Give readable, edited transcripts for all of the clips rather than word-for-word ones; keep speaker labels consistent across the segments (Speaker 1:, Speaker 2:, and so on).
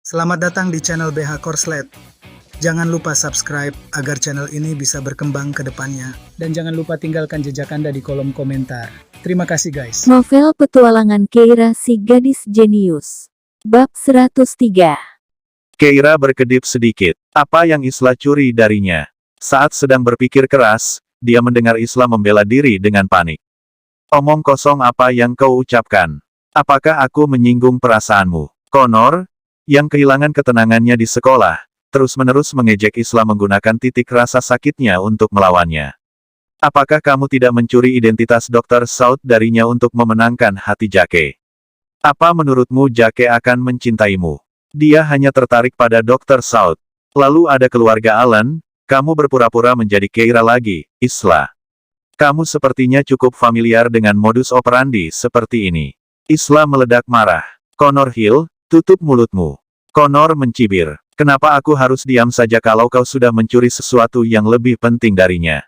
Speaker 1: Selamat datang di channel BH Korslet. Jangan lupa subscribe agar channel ini bisa berkembang ke depannya. Dan jangan lupa tinggalkan jejak Anda di kolom komentar. Terima kasih guys.
Speaker 2: Novel Petualangan Keira si Gadis Jenius. Bab 103.
Speaker 3: Keira berkedip sedikit. Apa yang Isla curi darinya? Saat sedang berpikir keras, dia mendengar Isla membela diri dengan panik. Omong kosong apa yang kau ucapkan? Apakah aku menyinggung perasaanmu? Connor, yang kehilangan ketenangannya di sekolah, terus-menerus mengejek Isla menggunakan titik rasa sakitnya untuk melawannya. Apakah kamu tidak mencuri identitas Dr. South darinya untuk memenangkan hati Jake? Apa menurutmu Jake akan mencintaimu? Dia hanya tertarik pada Dr. South. Lalu ada keluarga Alan, kamu berpura-pura menjadi Keira lagi, Isla. Kamu sepertinya cukup familiar dengan modus operandi seperti ini. Isla meledak marah. Connor Hill, tutup mulutmu. Connor mencibir. Kenapa aku harus diam saja kalau kau sudah mencuri sesuatu yang lebih penting darinya?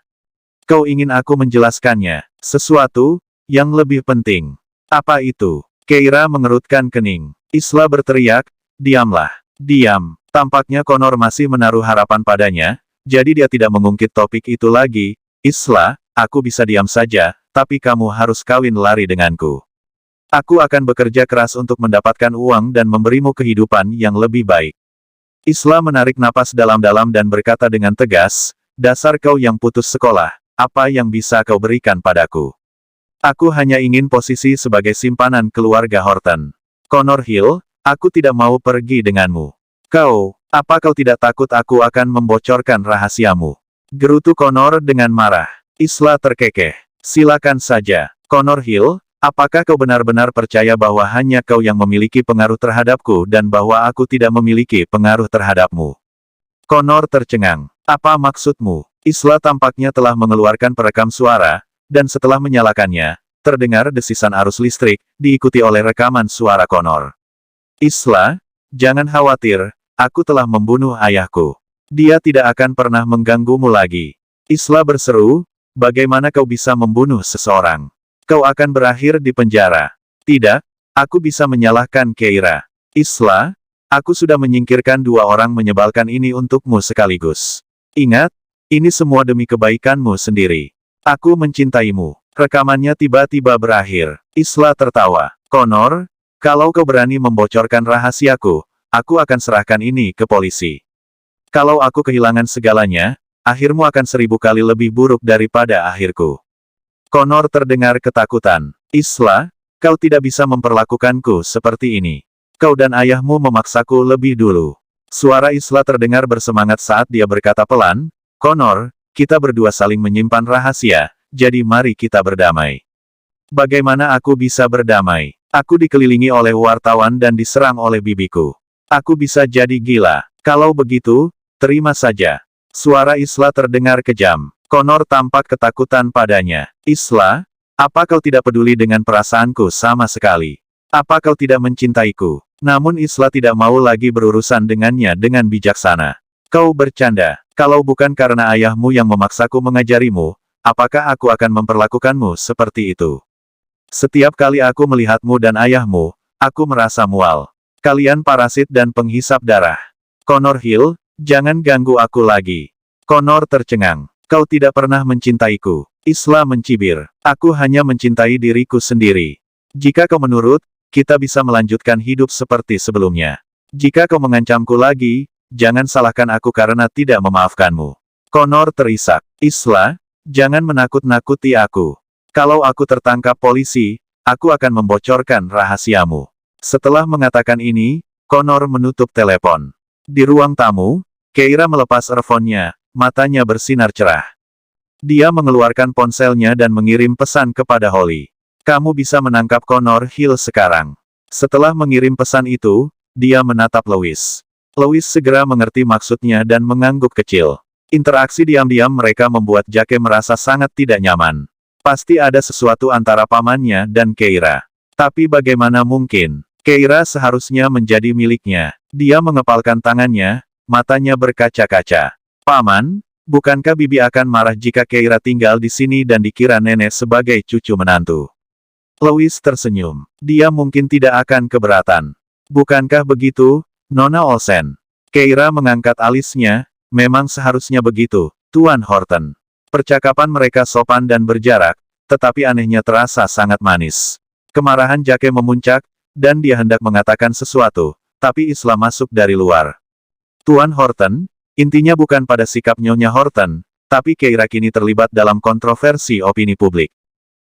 Speaker 3: Kau ingin aku menjelaskannya. Sesuatu yang lebih penting. Apa itu? Keira mengerutkan kening. Isla berteriak, diamlah. Diam. Tampaknya Connor masih menaruh harapan padanya, jadi dia tidak mengungkit topik itu lagi. Isla, aku bisa diam saja, tapi kamu harus kawin lari denganku. Aku akan bekerja keras untuk mendapatkan uang dan memberimu kehidupan yang lebih baik. Isla menarik napas dalam-dalam dan berkata dengan tegas, dasar kau yang putus sekolah, apa yang bisa kau berikan padaku? Aku hanya ingin posisi sebagai simpanan keluarga Horton. Connor Hill, aku tidak mau pergi denganmu. Apa kau tidak takut aku akan membocorkan rahasiamu? Gerutu Connor dengan marah. Isla terkekeh. Silakan saja. Connor Hill, apakah kau benar-benar percaya bahwa hanya kau yang memiliki pengaruh terhadapku dan bahwa aku tidak memiliki pengaruh terhadapmu? Connor tercengang. Apa maksudmu? Isla tampaknya telah mengeluarkan perekam suara, dan setelah menyalakannya, terdengar desisan arus listrik, diikuti oleh rekaman suara Connor. Isla, jangan khawatir, aku telah membunuh ayahku. Dia tidak akan pernah mengganggumu lagi. Isla berseru, bagaimana kau bisa membunuh seseorang? Kau akan berakhir di penjara. Tidak, aku bisa menyalahkan Keira. Isla, aku sudah menyingkirkan dua orang menyebalkan ini untukmu sekaligus. Ingat, ini semua demi kebaikanmu sendiri. Aku mencintaimu. Rekamannya tiba-tiba berakhir. Isla tertawa. Connor, kalau kau berani membocorkan rahasiaku, aku akan serahkan ini ke polisi. Kalau aku kehilangan segalanya, akhirmu akan 1000 kali lebih buruk daripada akhirku. Connor terdengar ketakutan. Isla, kau tidak bisa memperlakukanku seperti ini. Kau dan ayahmu memaksaku lebih dulu. Suara Isla terdengar bersemangat saat dia berkata pelan, Connor, kita berdua saling menyimpan rahasia, jadi mari kita berdamai. Bagaimana aku bisa berdamai? Aku dikelilingi oleh wartawan dan diserang oleh bibiku. Aku bisa jadi gila. Kalau begitu, terima saja. Suara Isla terdengar kejam. Connor tampak ketakutan padanya. Isla, apa kau tidak peduli dengan perasaanku sama sekali? Apa kau tidak mencintaiku? Namun Isla tidak mau lagi berurusan dengannya dengan bijaksana. Kau bercanda. Kalau bukan karena ayahmu yang memaksaku mengajarimu, apakah aku akan memperlakukanmu seperti itu? Setiap kali aku melihatmu dan ayahmu, aku merasa mual. Kalian parasit dan penghisap darah. Connor Hill, jangan ganggu aku lagi. Connor tercengang. Kau tidak pernah mencintaiku. Isla mencibir. Aku hanya mencintai diriku sendiri. Jika kau menurut, kita bisa melanjutkan hidup seperti sebelumnya. Jika kau mengancamku lagi, jangan salahkan aku karena tidak memaafkanmu. Connor terisak. Isla, jangan menakut-nakuti aku. Kalau aku tertangkap polisi, aku akan membocorkan rahasiamu. Setelah mengatakan ini, Connor menutup telepon. Di ruang tamu, Keira melepas earphone-nya, matanya bersinar cerah. Dia mengeluarkan ponselnya dan mengirim pesan kepada Holly. Kamu bisa menangkap Connor Hill sekarang. Setelah mengirim pesan itu, dia menatap Louis. Louis segera mengerti maksudnya dan mengangguk kecil. Interaksi diam-diam mereka membuat Jake merasa sangat tidak nyaman. Pasti ada sesuatu antara pamannya dan Keira. Tapi bagaimana mungkin? Keira seharusnya menjadi miliknya. Dia mengepalkan tangannya, matanya berkaca-kaca. Paman, bukankah Bibi akan marah jika Keira tinggal di sini dan dikira nenek sebagai cucu menantu? Louis tersenyum. Dia mungkin tidak akan keberatan. Bukankah begitu, Nona Olsen. Keira mengangkat alisnya, memang seharusnya begitu, Tuan Horton. Percakapan mereka sopan dan berjarak, tetapi anehnya terasa sangat manis. Kemarahan Jake memuncak, dan dia hendak mengatakan sesuatu, tapi Isla masuk dari luar. Tuan Horton, intinya bukan pada sikap Nyonya Horton, tapi Keira kini terlibat dalam kontroversi opini publik.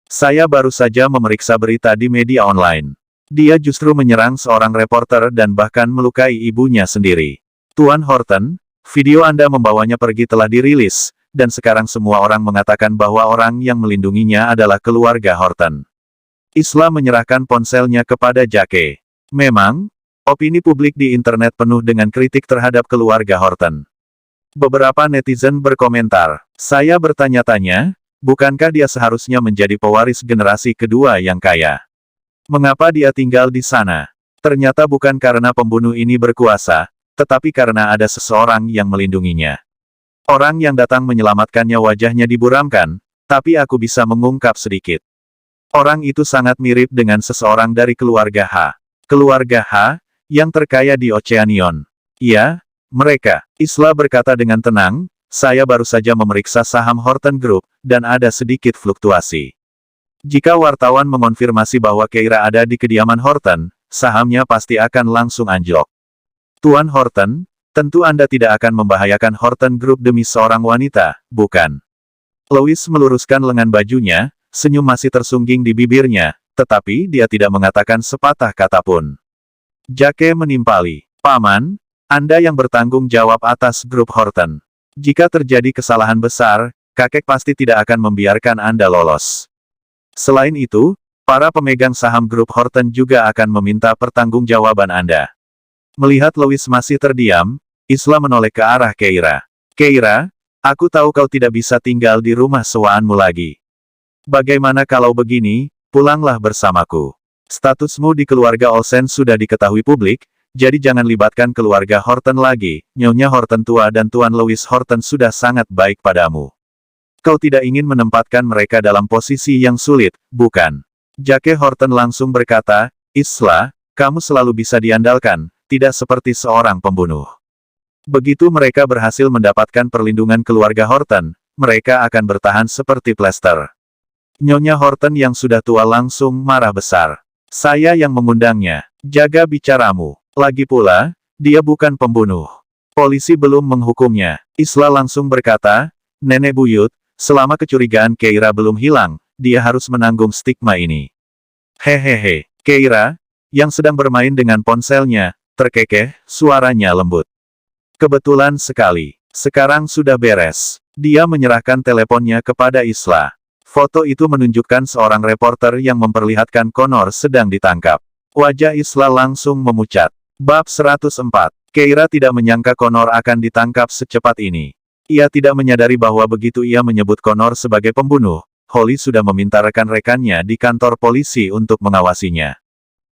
Speaker 3: Saya baru saja memeriksa berita di media online. Dia justru menyerang seorang reporter dan bahkan melukai ibunya sendiri. Tuan Horton, video Anda membawanya pergi telah dirilis, dan sekarang semua orang mengatakan bahwa orang yang melindunginya adalah keluarga Horton. Isla menyerahkan ponselnya kepada Jake. Memang, opini publik di internet penuh dengan kritik terhadap keluarga Horton. Beberapa netizen berkomentar, saya bertanya-tanya, bukankah dia seharusnya menjadi pewaris generasi kedua yang kaya? Mengapa dia tinggal di sana? Ternyata bukan karena pembunuh ini berkuasa, tetapi karena ada seseorang yang melindunginya. Orang yang datang menyelamatkannya wajahnya diburamkan, tapi aku bisa mengungkap sedikit. Orang itu sangat mirip dengan seseorang dari keluarga H. Keluarga H, yang terkaya di Oceanion. Iya, mereka. Isla berkata dengan tenang, saya baru saja memeriksa saham Horton Group, dan ada sedikit fluktuasi. Jika wartawan mengonfirmasi bahwa Keira ada di kediaman Horton, sahamnya pasti akan langsung anjlok. Tuan Horton, tentu Anda tidak akan membahayakan Horton Group demi seorang wanita, bukan? Louis meluruskan lengan bajunya, senyum masih tersungging di bibirnya, tetapi dia tidak mengatakan sepatah kata pun. Jake menimpali, Paman, Anda yang bertanggung jawab atas grup Horton. Jika terjadi kesalahan besar, kakek pasti tidak akan membiarkan Anda lolos. Selain itu, para pemegang saham grup Horton juga akan meminta pertanggungjawaban Anda. Melihat Louis masih terdiam, Isla menoleh ke arah Keira. Keira, aku tahu kau tidak bisa tinggal di rumah sewaanmu lagi. Bagaimana kalau begini, pulanglah bersamaku. Statusmu di keluarga Olsen sudah diketahui publik, jadi jangan libatkan keluarga Horton lagi. Nyonya Horton tua dan Tuan Louis Horton sudah sangat baik padamu. Kau tidak ingin menempatkan mereka dalam posisi yang sulit, bukan? Jake Horton langsung berkata, Isla, kamu selalu bisa diandalkan, tidak seperti seorang pembunuh. Begitu mereka berhasil mendapatkan perlindungan keluarga Horton, mereka akan bertahan seperti plester. Nyonya Horton yang sudah tua langsung marah besar. Saya yang mengundangnya. Jaga bicaramu. Lagi pula, dia bukan pembunuh. Polisi belum menghukumnya. Isla langsung berkata, Nenek buyut, selama kecurigaan Keira belum hilang, dia harus menanggung stigma ini. Hehehe, Keira, yang sedang bermain dengan ponselnya, terkekeh, suaranya lembut. Kebetulan sekali, sekarang sudah beres. Dia menyerahkan teleponnya kepada Isla. Foto itu menunjukkan seorang reporter yang memperlihatkan Connor sedang ditangkap. Wajah Isla langsung memucat. Bab 104. Keira tidak menyangka Connor akan ditangkap secepat ini. Ia tidak menyadari bahwa begitu ia menyebut Connor sebagai pembunuh, Holly sudah meminta rekan-rekannya di kantor polisi untuk mengawasinya.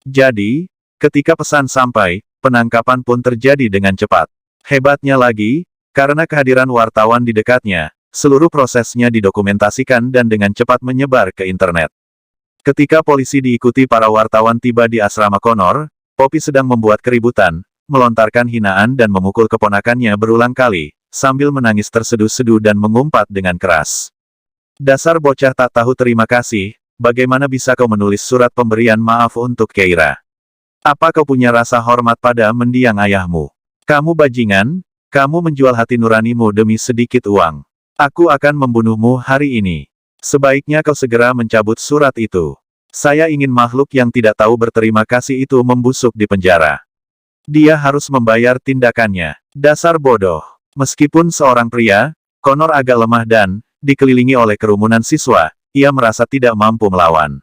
Speaker 3: Jadi, ketika pesan sampai, penangkapan pun terjadi dengan cepat. Hebatnya lagi, karena kehadiran wartawan di dekatnya, seluruh prosesnya didokumentasikan dan dengan cepat menyebar ke internet. Ketika polisi diikuti para wartawan tiba di asrama Connor, Poppy sedang membuat keributan, melontarkan hinaan dan memukul keponakannya berulang kali, sambil menangis terseduh-seduh dan mengumpat dengan keras. Dasar bocah tak tahu terima kasih, bagaimana bisa kau menulis surat pemberian maaf untuk Keira? Apa kau punya rasa hormat pada mendiang ayahmu? Kamu bajingan, kamu menjual hati nuranimu demi sedikit uang. Aku akan membunuhmu hari ini. Sebaiknya kau segera mencabut surat itu. Saya ingin makhluk yang tidak tahu berterima kasih itu membusuk di penjara. Dia harus membayar tindakannya. Dasar bodoh. Meskipun seorang pria, Connor agak lemah dan, dikelilingi oleh kerumunan siswa, ia merasa tidak mampu melawan.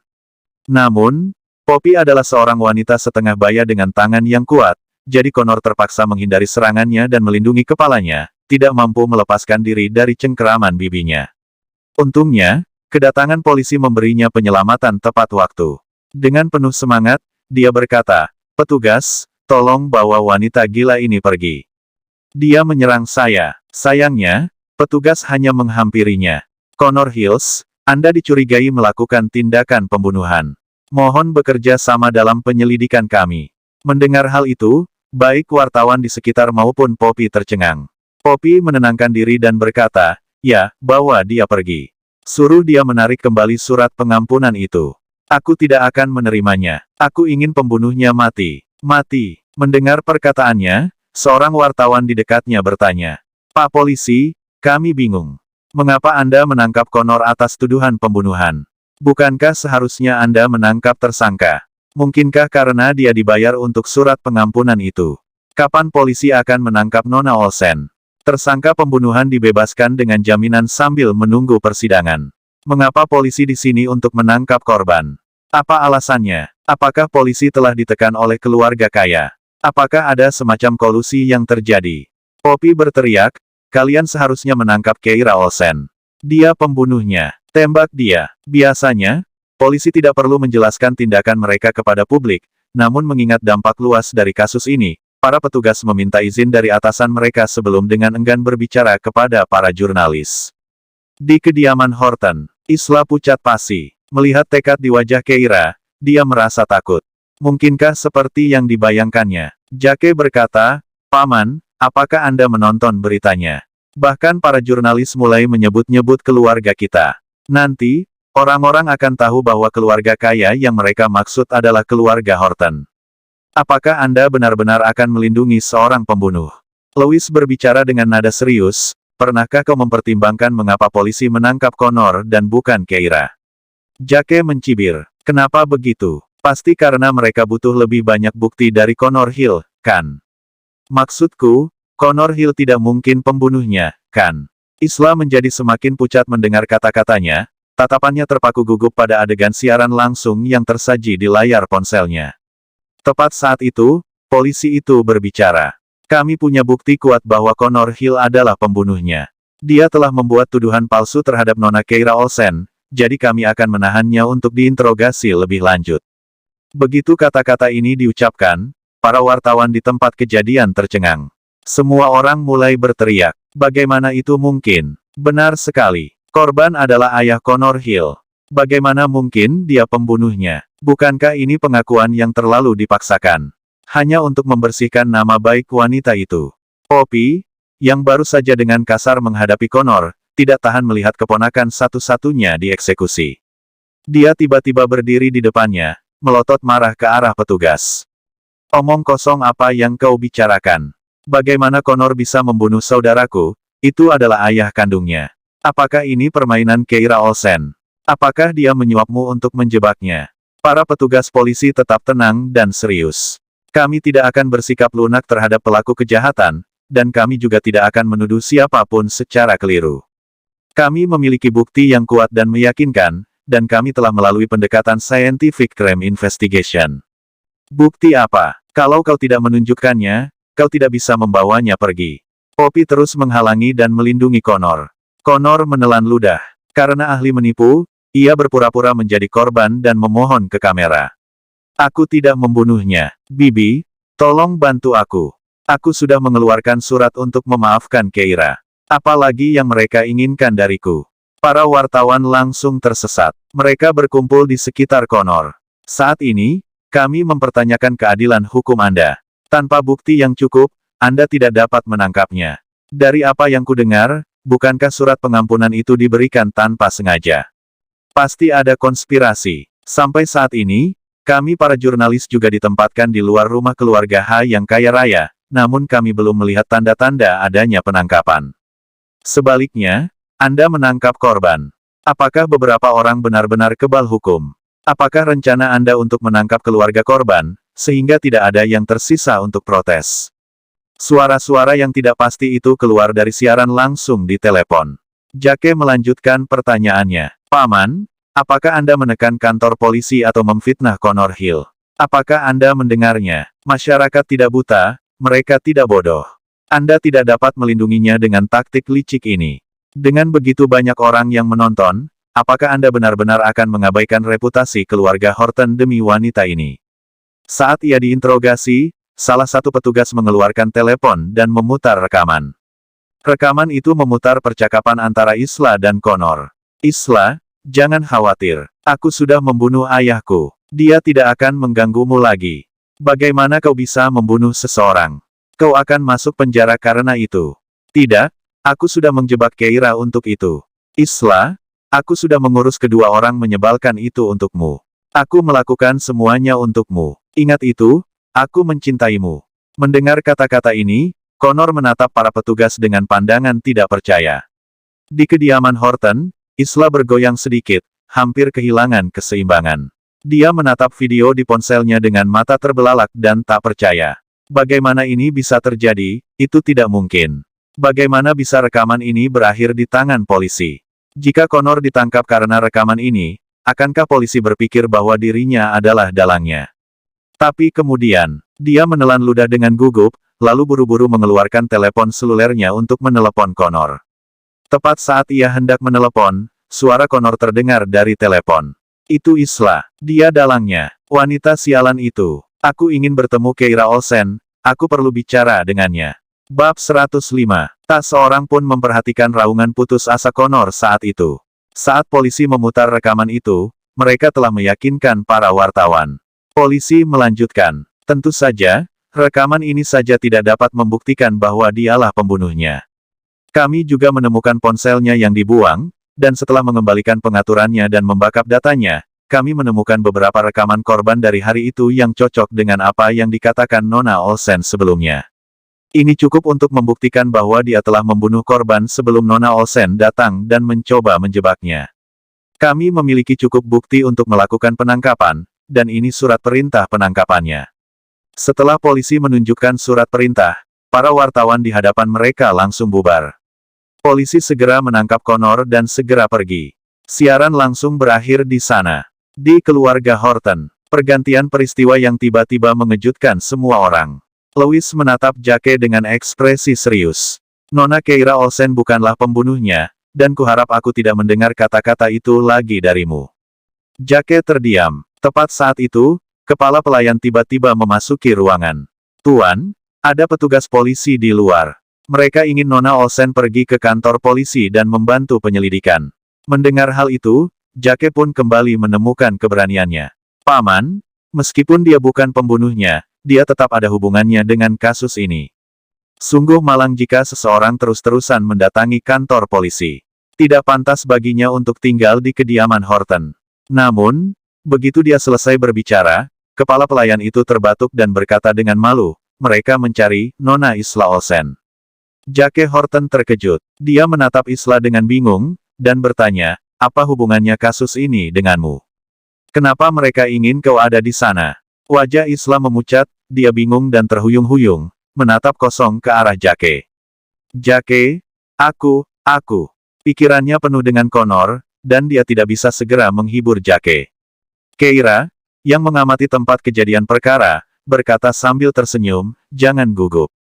Speaker 3: Namun, Poppy adalah seorang wanita setengah baya dengan tangan yang kuat, jadi Connor terpaksa menghindari serangannya dan melindungi kepalanya, tidak mampu melepaskan diri dari cengkeraman bibinya. Untungnya, kedatangan polisi memberinya penyelamatan tepat waktu. Dengan penuh semangat, dia berkata, "Petugas, tolong bawa wanita gila ini pergi. Dia menyerang saya." Sayangnya, petugas hanya menghampirinya. "Connor Hills, Anda dicurigai melakukan tindakan pembunuhan. Mohon bekerja sama dalam penyelidikan kami." Mendengar hal itu, Baik wartawan di sekitar maupun Poppy tercengang. Poppy menenangkan diri dan berkata, "Ya, bawa dia pergi. Suruh dia menarik kembali surat pengampunan itu. Aku tidak akan menerimanya. Aku ingin pembunuhnya mati. Mati." Mendengar perkataannya, seorang wartawan di dekatnya bertanya, "Pak polisi, kami bingung. Mengapa Anda menangkap Connor atas tuduhan pembunuhan? Bukankah seharusnya Anda menangkap tersangka? Mungkinkah karena dia dibayar untuk surat pengampunan itu? Kapan polisi akan menangkap Nona Olsen? Tersangka pembunuhan dibebaskan dengan jaminan sambil menunggu persidangan. Mengapa polisi di sini untuk menangkap korban? Apa alasannya? Apakah polisi telah ditekan oleh keluarga kaya? Apakah ada semacam kolusi yang terjadi?" Poppy berteriak, "Kalian seharusnya menangkap Keira Olsen. Dia pembunuhnya. Tembak dia." Biasanya, polisi tidak perlu menjelaskan tindakan mereka kepada publik, namun mengingat dampak luas dari kasus ini, para petugas meminta izin dari atasan mereka sebelum dengan enggan berbicara kepada para jurnalis. Di kediaman Horton, Isla pucat pasi. Melihat tekad di wajah Keira, dia merasa takut. Mungkinkah seperti yang dibayangkannya? Jake berkata, "Paman, apakah Anda menonton beritanya? Bahkan para jurnalis mulai menyebut-nyebut keluarga kita. Nanti, orang-orang akan tahu bahwa keluarga kaya yang mereka maksud adalah keluarga Horton. Apakah Anda benar-benar akan melindungi seorang pembunuh?" Louis berbicara dengan nada serius, "Pernahkah kau mempertimbangkan mengapa polisi menangkap Connor dan bukan Keira?" Jake mencibir, "Kenapa begitu? Pasti karena mereka butuh lebih banyak bukti dari Connor Hill, kan? Maksudku, Connor Hill tidak mungkin pembunuhnya, kan?" Isla menjadi semakin pucat mendengar kata-katanya, tatapannya terpaku gugup pada adegan siaran langsung yang tersaji di layar ponselnya. Tepat saat itu, polisi itu berbicara. "Kami punya bukti kuat bahwa Connor Hill adalah pembunuhnya. Dia telah membuat tuduhan palsu terhadap Nona Keira Olsen, jadi kami akan menahannya untuk diinterogasi lebih lanjut." Begitu kata-kata ini diucapkan, para wartawan di tempat kejadian tercengang. Semua orang mulai berteriak, "Bagaimana itu mungkin? Benar sekali. Korban adalah ayah Connor Hill. Bagaimana mungkin dia pembunuhnya? Bukankah ini pengakuan yang terlalu dipaksakan? Hanya untuk membersihkan nama baik wanita itu." Poppy, yang baru saja dengan kasar menghadapi Connor, tidak tahan melihat keponakan satu-satunya dieksekusi. Dia tiba-tiba berdiri di depannya, melotot marah ke arah petugas. "Omong kosong apa yang kau bicarakan? Bagaimana Connor bisa membunuh saudaraku? Itu adalah ayah kandungnya. Apakah ini permainan Keira Olsen? Apakah dia menyuapmu untuk menjebaknya?" Para petugas polisi tetap tenang dan serius. "Kami tidak akan bersikap lunak terhadap pelaku kejahatan, dan kami juga tidak akan menuduh siapapun secara keliru. Kami memiliki bukti yang kuat dan meyakinkan, dan kami telah melalui pendekatan scientific crime investigation." "Bukti apa? Kalau kau tidak menunjukkannya, kau tidak bisa membawanya pergi." Poppy terus menghalangi dan melindungi Connor. Connor menelan ludah. Karena ahli menipu, ia berpura-pura menjadi korban dan memohon ke kamera. "Aku tidak membunuhnya. Bibi, tolong bantu aku. Aku sudah mengeluarkan surat untuk memaafkan Keira. Apalagi yang mereka inginkan dariku?" Para wartawan langsung tersesat. Mereka berkumpul di sekitar Connor. "Saat ini, kami mempertanyakan keadilan hukum Anda. Tanpa bukti yang cukup, Anda tidak dapat menangkapnya. Dari apa yang kudengar, bukankah surat pengampunan itu diberikan tanpa sengaja? Pasti ada konspirasi. Sampai saat ini, kami para jurnalis juga ditempatkan di luar rumah keluarga H yang kaya raya, namun kami belum melihat tanda-tanda adanya penangkapan. Sebaliknya, Anda menangkap korban. Apakah beberapa orang benar-benar kebal hukum? Apakah rencana Anda untuk menangkap keluarga korban, sehingga tidak ada yang tersisa untuk protes?" Suara-suara yang tidak pasti itu keluar dari siaran langsung di telepon. Jake melanjutkan pertanyaannya. "Paman, apakah Anda menekan kantor polisi atau memfitnah Connor Hill? Apakah Anda mendengarnya? Masyarakat tidak buta, mereka tidak bodoh. Anda tidak dapat melindunginya dengan taktik licik ini. Dengan begitu banyak orang yang menonton, apakah Anda benar-benar akan mengabaikan reputasi keluarga Horton demi wanita ini?" Saat ia diinterogasi, salah satu petugas mengeluarkan telepon dan memutar rekaman. Rekaman itu memutar percakapan antara Isla dan Connor. "Isla, jangan khawatir. Aku sudah membunuh ayahku. Dia tidak akan mengganggumu lagi. Bagaimana kau bisa membunuh seseorang? Kau akan masuk penjara karena itu. Tidak, aku sudah menjebak Keira untuk itu. Isla, aku sudah mengurus kedua orang menyebalkan itu untukmu. Aku melakukan semuanya untukmu. Ingat itu, aku mencintaimu. Mendengar kata-kata ini, Connor menatap para petugas dengan pandangan tidak percaya. Di kediaman Horton, Isla bergoyang sedikit, hampir kehilangan keseimbangan. Dia menatap video di ponselnya dengan mata terbelalak dan tak percaya. Bagaimana ini bisa terjadi? Itu tidak mungkin. Bagaimana bisa rekaman ini berakhir di tangan polisi? Jika Connor ditangkap karena rekaman ini, akankah polisi berpikir bahwa dirinya adalah dalangnya? Tapi kemudian, dia menelan ludah dengan gugup, lalu buru-buru mengeluarkan telepon selulernya untuk menelepon Connor. Tepat saat ia hendak menelepon, suara Connor terdengar dari telepon. Itu Isla. Dia dalangnya. Wanita sialan itu. Aku ingin bertemu Keira Olsen, aku perlu bicara dengannya. Bab 105. Tak seorang pun memperhatikan raungan putus asa Connor saat itu. Saat polisi memutar rekaman itu, mereka telah meyakinkan para wartawan. Polisi melanjutkan. Tentu saja, rekaman ini saja tidak dapat membuktikan bahwa dialah pembunuhnya. Kami juga menemukan ponselnya yang dibuang, dan setelah mengembalikan pengaturannya dan membackup datanya, kami menemukan beberapa rekaman korban dari hari itu yang cocok dengan apa yang dikatakan Nona Olsen sebelumnya. Ini cukup untuk membuktikan bahwa dia telah membunuh korban sebelum Nona Olsen datang dan mencoba menjebaknya. Kami memiliki cukup bukti untuk melakukan penangkapan, dan ini surat perintah penangkapannya. Setelah polisi menunjukkan surat perintah, para wartawan di hadapan mereka langsung bubar. Polisi segera menangkap Connor dan segera pergi. Siaran langsung berakhir di sana. Di keluarga Horton, pergantian peristiwa yang tiba-tiba mengejutkan semua orang. Louis menatap Jake dengan ekspresi serius. Nona Keira Olsen bukanlah pembunuhnya, dan kuharap aku tidak mendengar kata-kata itu lagi darimu. Jake terdiam. Tepat saat itu, kepala pelayan tiba-tiba memasuki ruangan. Tuan, ada petugas polisi di luar. Mereka ingin Nona Olsen pergi ke kantor polisi dan membantu penyelidikan. Mendengar hal itu, Jake pun kembali menemukan keberaniannya. Paman, meskipun dia bukan pembunuhnya, dia tetap ada hubungannya dengan kasus ini. Sungguh malang jika seseorang terus-terusan mendatangi kantor polisi. Tidak pantas baginya untuk tinggal di kediaman Horton. Namun, begitu dia selesai berbicara, kepala pelayan itu terbatuk dan berkata dengan malu, mereka mencari Nona Isla Olsen. Jake Horton terkejut. Dia menatap Isla dengan bingung, dan bertanya, apa hubungannya kasus ini denganmu? Kenapa mereka ingin kau ada di sana? Wajah Isla memucat, dia bingung dan terhuyung-huyung, menatap kosong ke arah Jake. Jake, aku. Pikirannya penuh dengan Connor, dan dia tidak bisa segera menghibur Jake. Keira, yang mengamati tempat kejadian perkara, berkata sambil tersenyum, jangan gugup.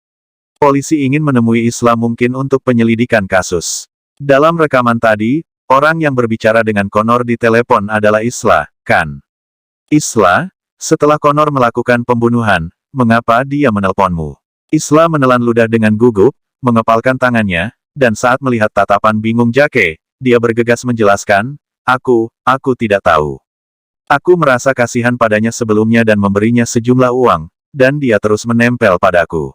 Speaker 3: Polisi ingin menemui Isla mungkin untuk penyelidikan kasus. Dalam rekaman tadi, orang yang berbicara dengan Connor di telepon adalah Isla, kan? Isla, setelah Connor melakukan pembunuhan, mengapa dia menelponmu? Isla menelan ludah dengan gugup, mengepalkan tangannya, dan saat melihat tatapan bingung Jake, dia bergegas menjelaskan, aku tidak tahu. Aku merasa kasihan padanya sebelumnya dan memberinya sejumlah uang, dan dia terus menempel padaku.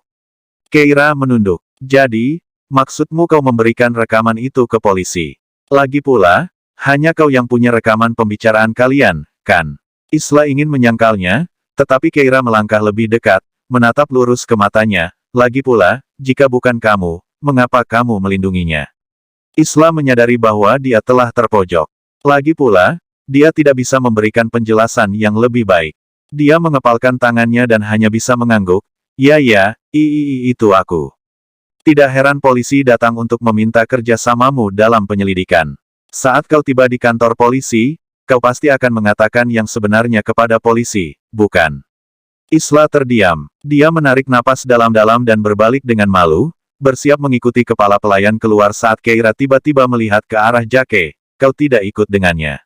Speaker 3: Keira menunduk. Jadi, maksudmu kau memberikan rekaman itu ke polisi? Lagi pula, hanya kau yang punya rekaman pembicaraan kalian, kan? Isla ingin menyangkalnya, tetapi Keira melangkah lebih dekat, menatap lurus ke matanya, lagi pula, jika bukan kamu, mengapa kamu melindunginya? Isla menyadari bahwa dia telah terpojok. Lagi pula, dia tidak bisa memberikan penjelasan yang lebih baik. Dia mengepalkan tangannya dan hanya bisa mengangguk, ya, itu aku. Tidak heran polisi datang untuk meminta kerjasamamu dalam penyelidikan. Saat kau tiba di kantor polisi, kau pasti akan mengatakan yang sebenarnya kepada polisi, bukan? Isla terdiam. Dia menarik napas dalam-dalam dan berbalik dengan malu, bersiap mengikuti kepala pelayan keluar saat Keira tiba-tiba melihat ke arah Jake. Kau tidak ikut dengannya.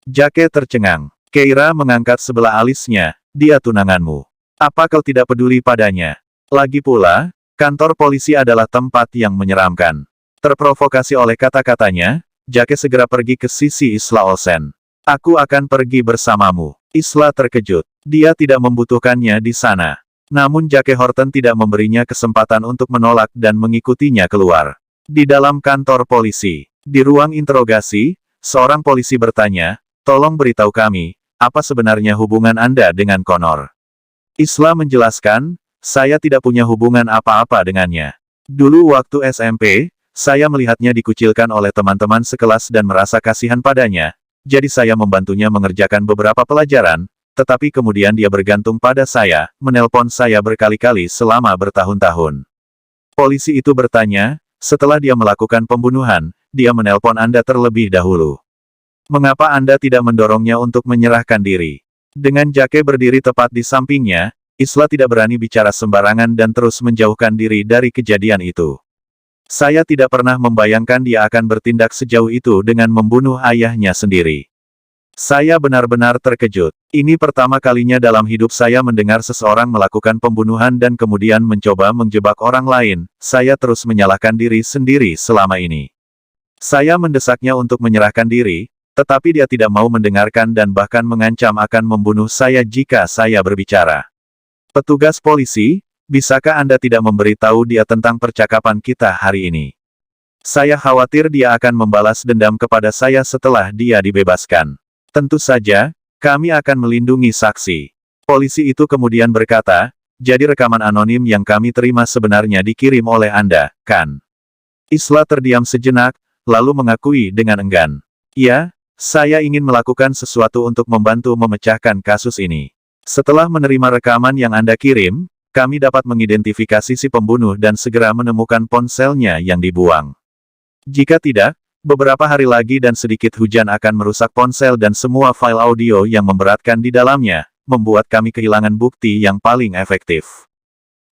Speaker 3: Jake tercengang. Keira mengangkat sebelah alisnya, dia tunanganmu. Apa kau tidak peduli padanya? Lagi pula, kantor polisi adalah tempat yang menyeramkan. Terprovokasi oleh kata-katanya, Jake segera pergi ke sisi Isla Olsen. Aku akan pergi bersamamu. Isla terkejut. Dia tidak membutuhkannya di sana. Namun Jake Horton tidak memberinya kesempatan untuk menolak dan mengikutinya keluar. Di dalam kantor polisi, di ruang interogasi, seorang polisi bertanya, "Tolong beritahu kami, apa sebenarnya hubungan Anda dengan Connor?" Isla menjelaskan, "Saya tidak punya hubungan apa-apa dengannya. Dulu waktu SMP, saya melihatnya dikucilkan oleh teman-teman sekelas dan merasa kasihan padanya, jadi saya membantunya mengerjakan beberapa pelajaran, tetapi kemudian dia bergantung pada saya, menelpon saya berkali-kali selama bertahun-tahun." Polisi itu bertanya, "Setelah dia melakukan pembunuhan, dia menelpon Anda terlebih dahulu. Mengapa Anda tidak mendorongnya untuk menyerahkan diri?" Dengan Jake berdiri tepat di sampingnya, Isla tidak berani bicara sembarangan dan terus menjauhkan diri dari kejadian itu. "Saya tidak pernah membayangkan dia akan bertindak sejauh itu dengan membunuh ayahnya sendiri. Saya benar-benar terkejut. Ini pertama kalinya dalam hidup saya mendengar seseorang melakukan pembunuhan dan kemudian mencoba menjebak orang lain. Saya terus menyalahkan diri sendiri selama ini. Saya mendesaknya untuk menyerahkan diri, tetapi dia tidak mau mendengarkan dan bahkan mengancam akan membunuh saya jika saya berbicara." Petugas polisi, bisakah Anda tidak memberitahu dia tentang percakapan kita hari ini? Saya khawatir dia akan membalas dendam kepada saya setelah dia dibebaskan. Tentu saja, kami akan melindungi saksi. Polisi itu kemudian berkata, "Jadi rekaman anonim yang kami terima sebenarnya dikirim oleh Anda, kan?" Isla terdiam sejenak, lalu mengakui dengan enggan. "Ya, saya ingin melakukan sesuatu untuk membantu memecahkan kasus ini. Setelah menerima rekaman yang Anda kirim, kami dapat mengidentifikasi si pembunuh dan segera menemukan ponselnya yang dibuang. Jika tidak, beberapa hari lagi dan sedikit hujan akan merusak ponsel dan semua file audio yang memberatkan di dalamnya, membuat kami kehilangan bukti yang paling efektif."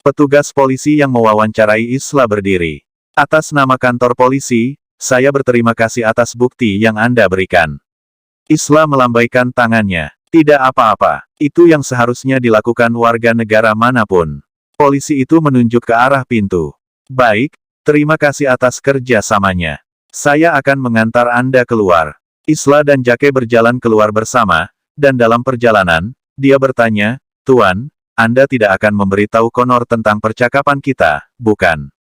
Speaker 3: Petugas polisi yang mewawancarai Isla berdiri. "Atas nama kantor polisi, saya berterima kasih atas bukti yang Anda berikan." Isla melambaikan tangannya. "Tidak apa-apa. Itu yang seharusnya dilakukan warga negara manapun." Polisi itu menunjuk ke arah pintu. "Baik, terima kasih atas kerja-samanya. Saya akan mengantar Anda keluar." Isla dan Jake berjalan keluar bersama, dan dalam perjalanan, dia bertanya, "Tuan, Anda tidak akan memberitahu Connor tentang percakapan kita, bukan?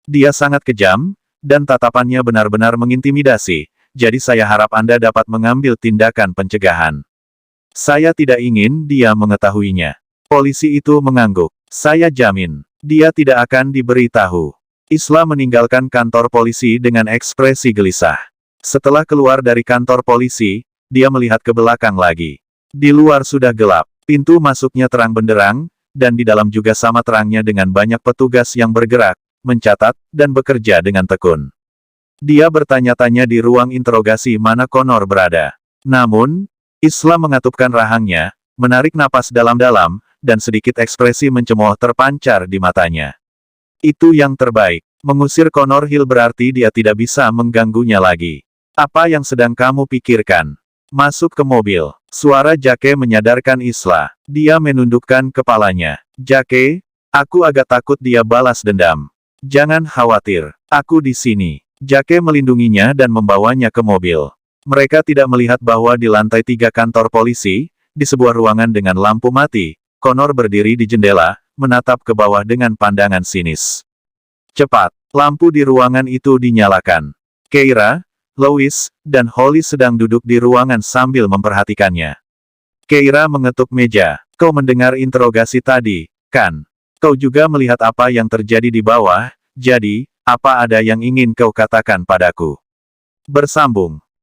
Speaker 3: Dia sangat kejam, dan tatapannya benar-benar mengintimidasi, jadi saya harap Anda dapat mengambil tindakan pencegahan." "Saya tidak ingin dia mengetahuinya." Polisi itu mengangguk. "Saya jamin, dia tidak akan diberitahu." Isla meninggalkan kantor polisi dengan ekspresi gelisah. Setelah keluar dari kantor polisi, dia melihat ke belakang lagi. Di luar sudah gelap, pintu masuknya terang benderang, dan di dalam juga sama terangnya dengan banyak petugas yang bergerak, mencatat, dan bekerja dengan tekun. Dia bertanya-tanya di ruang interogasi mana Connor berada. Namun, Isla mengatupkan rahangnya, menarik napas dalam-dalam, dan sedikit ekspresi mencemooh terpancar di matanya. "Itu yang terbaik. Mengusir Connor Hill berarti dia tidak bisa mengganggunya lagi. Apa yang sedang kamu pikirkan?" "Masuk ke mobil." Suara Jake menyadarkan Isla. Dia menundukkan kepalanya. "Jake, aku agak takut dia balas dendam." "Jangan khawatir. Aku di sini." Jake melindunginya dan membawanya ke mobil. Mereka tidak melihat bahwa di lantai 3 kantor polisi, di sebuah ruangan dengan lampu mati, Connor berdiri di jendela, menatap ke bawah dengan pandangan sinis. Cepat, lampu di ruangan itu dinyalakan. Keira, Lois, dan Holly sedang duduk di ruangan sambil memperhatikannya. Keira mengetuk meja. "Kau mendengar interogasi tadi, kan? Kau juga melihat apa yang terjadi di bawah, jadi, apa ada yang ingin kau katakan padaku?" Bersambung.